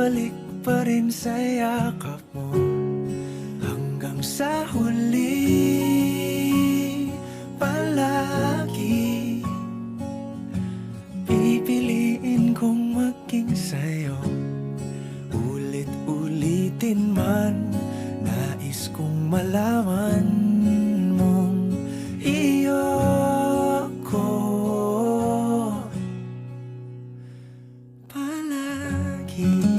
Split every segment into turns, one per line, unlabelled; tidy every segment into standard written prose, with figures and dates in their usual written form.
Babalik pa rin sa yakap mo hanggang sa huli. Palagi pipiliin kong maging sa'yo. Ulit-ulitin man, nais kong malaman mong iyo ko palagi.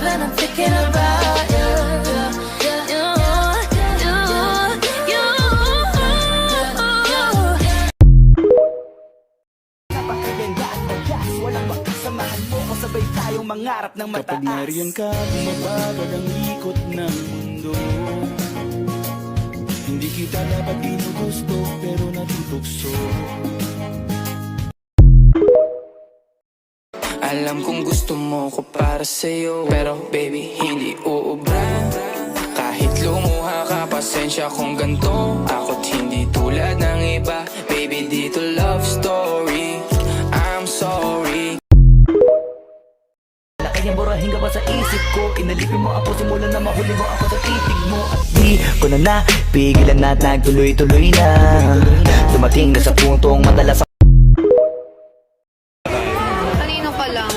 I'm thinking about you.
Walang makasamahan mo kung sabay tayong mangarap ng mataas.
Kapag nariyan ka, bumabagad ang ikot ng mundo. Hindi kita dapat ginugusto, pero natutukso.
Alam kong gusto mo ko para sa'yo, pero baby, hindi uubra. Kahit lumuha ka, pasensya kung ganto. Ako't hindi tulad ng iba. Baby, dito love story. I'm sorry.
Kaya burahin ka pa sa isip ko. Inalipin mo ako simula na mahuli mo ako sa titig mo. At di ko na napigilan na nagtuloy-tuloy na. Dumating na sa puntong madalas.
Kanino ka lang?